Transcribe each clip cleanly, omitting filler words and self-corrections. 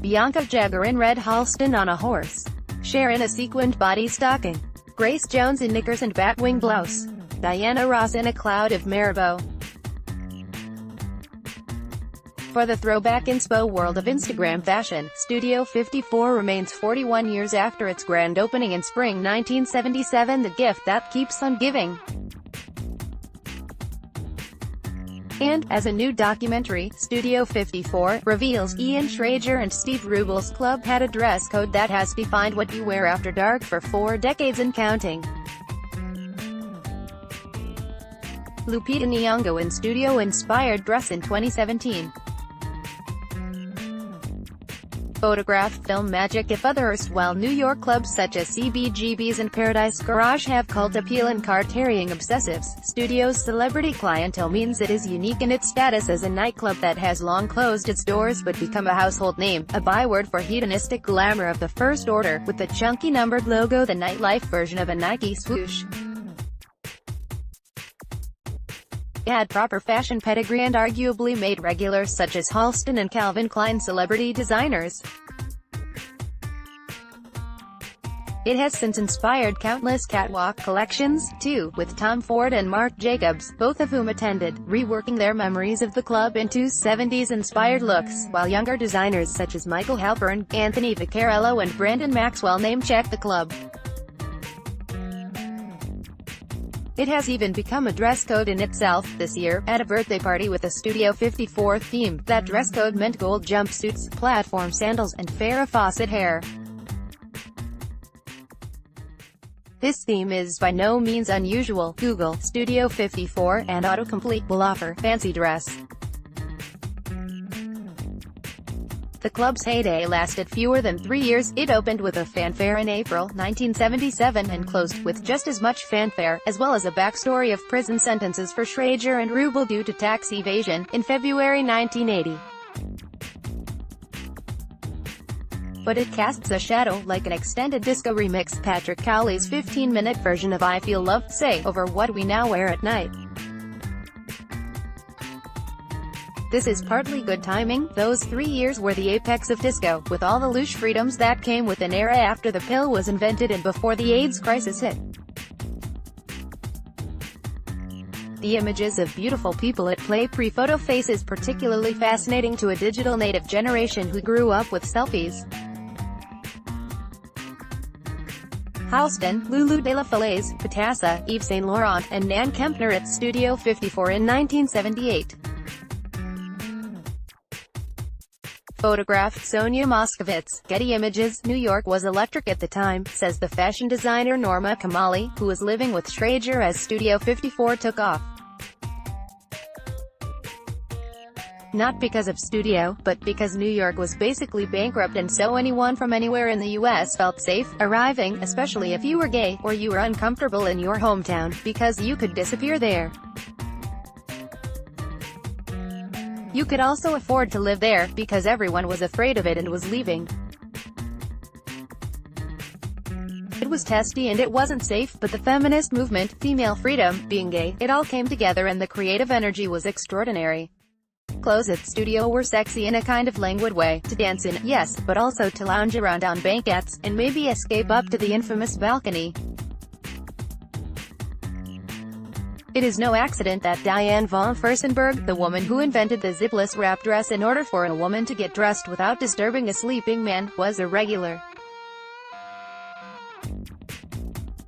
Bianca Jagger in red halston on a horse, Cher in a sequined body stocking, Grace Jones in knickers and batwing blouse, Diana Ross in a cloud of Marabou. For the throwback inspo world of Instagram fashion, Studio 54 remains 41 years after its grand opening in spring 1977, the gift that keeps on giving. And, as a new documentary, Studio 54 reveals Ian Schrager and Steve Rubel's club had a dress code that has defined what you wear after dark for 4 decades and counting. Lupita Nyong'o in studio-inspired dress in 2017. Photograph film magic. If other erstwhile New York clubs such as CBGB's and Paradise Garage have cult appeal and card-carrying obsessives, Studio's celebrity clientele means it is unique in its status as a nightclub that has long closed its doors but become a household name, a byword for hedonistic glamour of the first order, with the chunky numbered logo, the nightlife version of a Nike swoosh. It had proper fashion pedigree and arguably made regulars such as Halston and Calvin Klein celebrity designers. It has since inspired countless catwalk collections, too, with Tom Ford and Marc Jacobs, both of whom attended, reworking their memories of the club into 70s-inspired looks, while younger designers such as Michael Halpern, Anthony Vaccarello and Brandon Maxwell name-check the club. It has even become a dress code in itself. This year, at a birthday party with a Studio 54 theme, that dress code meant gold jumpsuits, platform sandals, and Farrah Fawcett hair. This theme is by no means unusual. Google Studio 54 and autocomplete will offer fancy dress. The club's heyday lasted fewer than 3 years. It opened with a fanfare in April 1977 and closed with just as much fanfare, as well as a backstory of prison sentences for Schrager and Rubel due to tax evasion, in February 1980. But it casts a shadow, like an extended disco remix, Patrick Cowley's 15-minute version of I Feel Love, Say, over what we now wear at night. This is partly good timing. Those 3 years were the apex of disco, with all the loose freedoms that came with an era after the pill was invented and before the AIDS crisis hit. The images of beautiful people at play pre-photo face is particularly fascinating to a digital native generation who grew up with selfies. Halston, Lulu de la Falaise, Patassa, Yves Saint Laurent, and Nan Kempner at Studio 54 in 1978. Photograph, Sonia Moskowitz, Getty Images. New York was electric at the time, says the fashion designer Norma Kamali, who was living with Schrager as Studio 54 took off. Not because of Studio, but because New York was basically bankrupt and so anyone from anywhere in the US felt safe arriving, especially if you were gay, or you were uncomfortable in your hometown, because you could disappear there. You could also afford to live there, because everyone was afraid of it and was leaving. It was testy and it wasn't safe, but the feminist movement, female freedom, being gay, it all came together and the creative energy was extraordinary. Clothes at Studio were sexy in a kind of languid way, to dance in, yes, but also to lounge around on banquettes, and maybe escape up to the infamous balcony. It is no accident that Diane von Furstenberg, the woman who invented the zipless wrap dress in order for a woman to get dressed without disturbing a sleeping man, was a regular.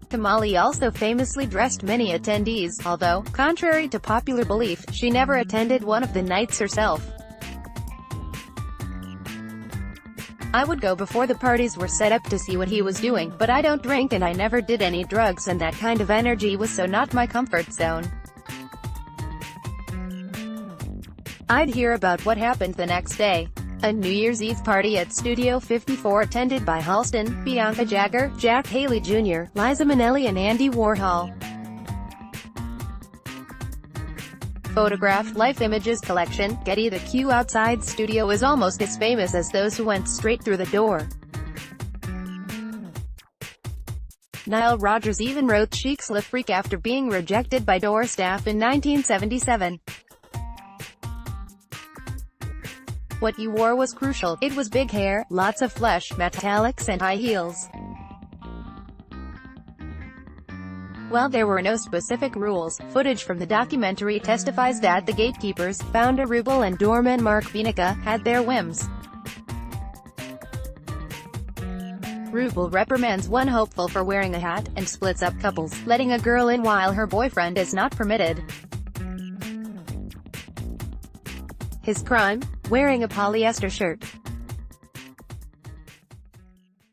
Kamali also famously dressed many attendees, although, contrary to popular belief, she never attended one of the nights herself. I would go before the parties were set up to see what he was doing, but I don't drink and I never did any drugs and that kind of energy was so not my comfort zone. I'd hear about what happened the next day. A New Year's Eve party at Studio 54 attended by Halston, Bianca Jagger, Jack Haley Jr., Liza Minnelli and Andy Warhol. Photograph, Life Images Collection, Getty. The queue outside Studio is almost as famous as those who went straight through the door. Nile Rodgers even wrote Chic's Le Freak after being rejected by door staff in 1977. What you wore was crucial. It was big hair, lots of flesh, metallics and high heels. While there were no specific rules, footage from the documentary testifies that the gatekeepers, founder Rubel and doorman Mark Bienica, had their whims. Rubel reprimands one hopeful for wearing a hat, and splits up couples, letting a girl in while her boyfriend is not permitted. His crime? Wearing a polyester shirt.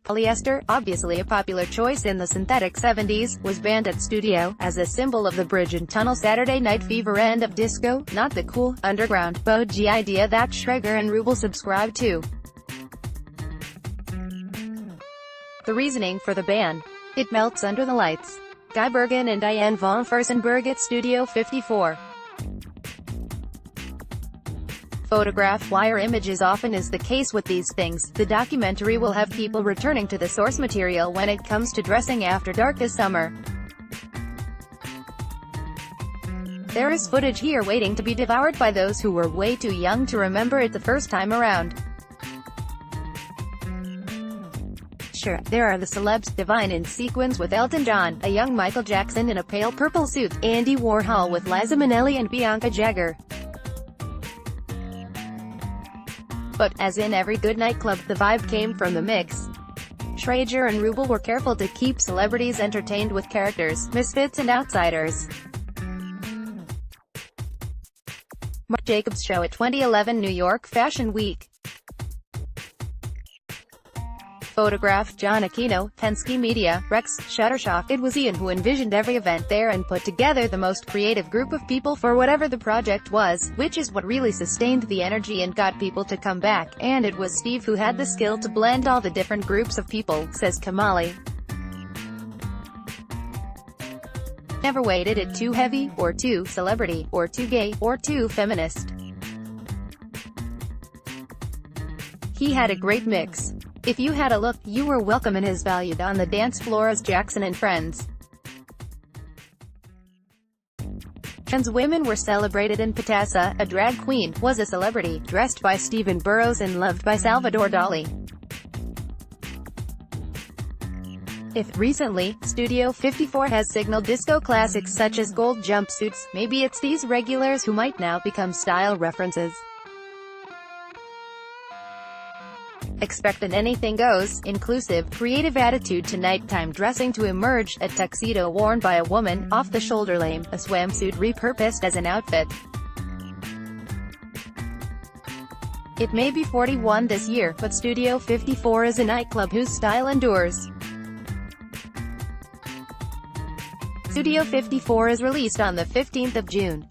Polyester, obviously a popular choice in the synthetic 70s, was banned at studio, as a symbol of the bridge and tunnel Saturday Night Fever end of disco, not the cool, underground, bougie idea that Schreger and Rubel subscribed to. The reasoning for the ban: it melts under the lights. Guy Bergen and Diane von Furstenberg at Studio 54. Photograph wire images. Often is the case with these things, the documentary will have people returning to the source material when it comes to dressing after dark this summer. There is footage here waiting to be devoured by those who were way too young to remember it the first time around. Sure, there are the celebs, Divine in sequins with Elton John, a young Michael Jackson in a pale purple suit, Andy Warhol with Liza Minnelli and Bianca Jagger. But, as in every good nightclub, the vibe came from the mix. Schreger and Rubel were careful to keep celebrities entertained with characters, misfits and outsiders. Marc Jacobs show at 2011 New York Fashion Week. Photograph John Aquino, Penske Media, Rex, Shutterstock. It was Ian who envisioned every event there and put together the most creative group of people for whatever the project was, which is what really sustained the energy and got people to come back, and it was Steve who had the skill to blend all the different groups of people, says Kamali. Never weighted it too heavy, or too celebrity, or too gay, or too feminist. He had a great mix. If you had a look, you were welcome and as valued on the dance floor as Jackson and friends. Trans women were celebrated and Patassa, a drag queen, was a celebrity, dressed by Stephen Burrows and loved by Salvador Dali. If, recently, Studio 54 has signaled disco classics such as gold jumpsuits, maybe it's these regulars who might now become style references. Expect an anything-goes, inclusive, creative attitude to nighttime dressing to emerge, a tuxedo worn by a woman, off-the-shoulder lame, a swimsuit repurposed as an outfit. It may be 41 this year, but Studio 54 is a nightclub whose style endures. Studio 54 is released on the 15th of June.